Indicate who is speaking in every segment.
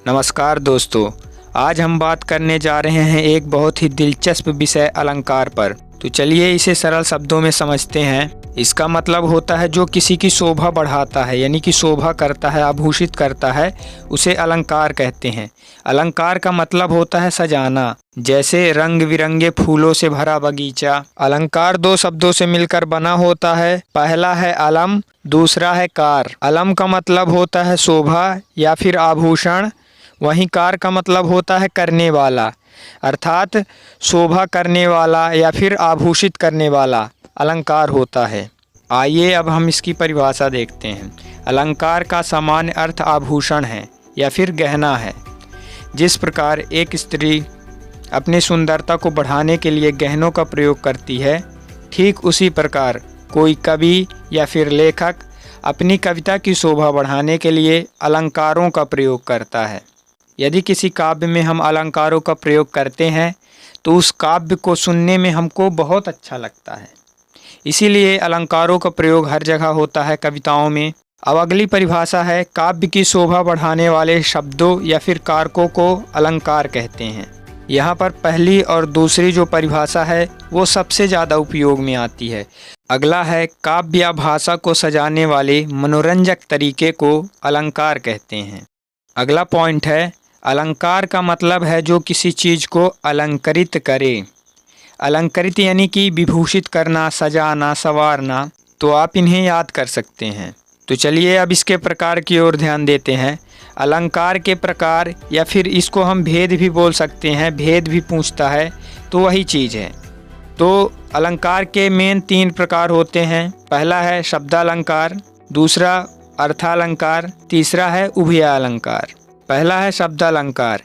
Speaker 1: नमस्कार दोस्तों, आज हम बात करने जा रहे हैं एक बहुत ही दिलचस्प विषय अलंकार पर। तो चलिए इसे सरल शब्दों में समझते हैं। इसका मतलब होता है जो किसी की शोभा बढ़ाता है, यानी कि शोभा करता है, आभूषित करता है, उसे अलंकार कहते हैं। अलंकार का मतलब होता है सजाना, जैसे रंग बिरंगे फूलों से भरा बगीचा। अलंकार दो शब्दों से मिलकर बना होता है। पहला है अलम, दूसरा है कार। अलम का मतलब होता है शोभा या फिर आभूषण, वहीं कार का मतलब होता है करने वाला, अर्थात शोभा करने वाला या फिर आभूषित करने वाला अलंकार होता है। आइए अब हम इसकी परिभाषा देखते हैं। अलंकार का सामान्य अर्थ आभूषण है या फिर गहना है। जिस प्रकार एक स्त्री अपनी सुंदरता को बढ़ाने के लिए गहनों का प्रयोग करती है, ठीक उसी प्रकार कोई कवि या फिर लेखक अपनी कविता की शोभा बढ़ाने के लिए अलंकारों का प्रयोग करता है। यदि किसी काव्य में हम अलंकारों का प्रयोग करते हैं तो उस काव्य को सुनने में हमको बहुत अच्छा लगता है। इसीलिए अलंकारों का प्रयोग हर जगह होता है कविताओं में। अब अगली परिभाषा है, काव्य की शोभा बढ़ाने वाले शब्दों या फिर कारकों को अलंकार कहते हैं। यहाँ पर पहली और दूसरी जो परिभाषा है वो सबसे ज़्यादा उपयोग में आती है। अगला है, काव्य या भाषा को सजाने वाले मनोरंजक तरीके को अलंकार कहते हैं। अगला पॉइंट है, अलंकार का मतलब है जो किसी चीज़ को अलंकृत करे। अलंकृत यानी कि विभूषित करना, सजाना, संवारना। तो आप इन्हें याद कर सकते हैं। तो चलिए अब इसके प्रकार की ओर ध्यान देते हैं। अलंकार के प्रकार, या फिर इसको हम भेद भी बोल सकते हैं, भेद भी पूछता है तो वही चीज़ है। तो अलंकार के मेन 3 प्रकार होते हैं। पहला है शब्दालंकार, दूसरा अर्थालंकार, तीसरा है उभयालंकार। पहला है शब्दालंकार।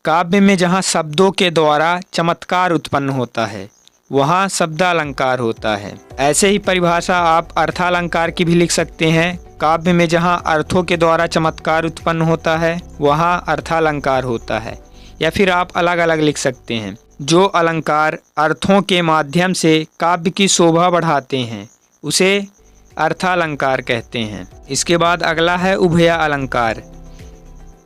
Speaker 1: काव्य में जहाँ शब्दों के द्वारा चमत्कार उत्पन्न होता है वहाँ शब्दालंकार होता है। ऐसे ही परिभाषा आप अर्थालंकार की भी लिख सकते हैं। काव्य में जहाँ अर्थों के द्वारा चमत्कार उत्पन्न होता है वहाँ अर्थालंकार होता है। या फिर आप अलग अलग लिख सकते हैं। जो अलंकार अर्थों के माध्यम से काव्य की शोभा बढ़ाते हैं उसे अर्थालंकार कहते हैं। इसके बाद अगला है उभया अलंकार।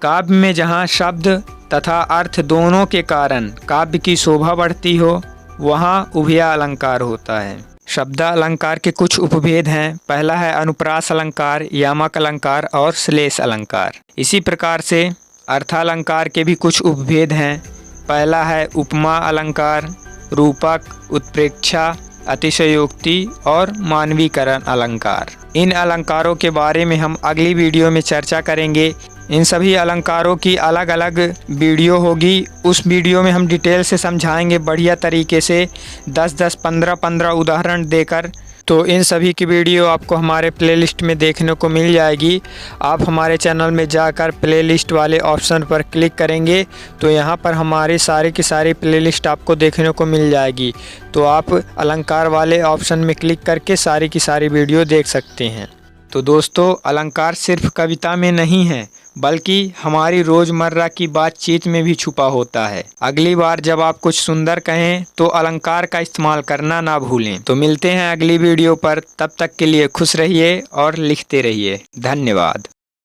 Speaker 1: काव्य में जहाँ शब्द तथा अर्थ दोनों के कारण काव्य की शोभा बढ़ती हो वहाँ उभया अलंकार होता है। शब्दालंकार के कुछ उपभेद हैं। पहला है अनुप्रास अलंकार, यामक अलंकार और श्लेष अलंकार। इसी प्रकार से अर्थालंकार के भी कुछ उपभेद हैं। पहला है उपमा अलंकार, रूपक, उत्प्रेक्षा, अतिशयोक्ति और मानवीकरण अलंकार। इन अलंकारों के बारे में हम अगली वीडियो में चर्चा करेंगे। इन सभी अलंकारों की अलग अलग वीडियो होगी। उस वीडियो में हम डिटेल से समझाएंगे बढ़िया तरीके से, 10-10, 15-15 उदाहरण देकर। तो इन सभी की वीडियो आपको हमारे प्लेलिस्ट में देखने को मिल जाएगी। आप हमारे चैनल में जाकर प्लेलिस्ट वाले ऑप्शन पर क्लिक करेंगे तो यहाँ पर हमारी सारी की सारी प्लेलिस्ट आपको देखने को मिल जाएगी। तो आप अलंकार वाले ऑप्शन में क्लिक करके सारी की सारी वीडियो देख सकते हैं। तो दोस्तों, अलंकार सिर्फ कविता में नहीं है बल्कि हमारी रोज़मर्रा की बातचीत में भी छुपा होता है। अगली बार जब आप कुछ सुंदर कहें तो अलंकार का इस्तेमाल करना ना भूलें। तो मिलते हैं अगली वीडियो पर, तब तक के लिए खुश रहिए और लिखते रहिए। धन्यवाद।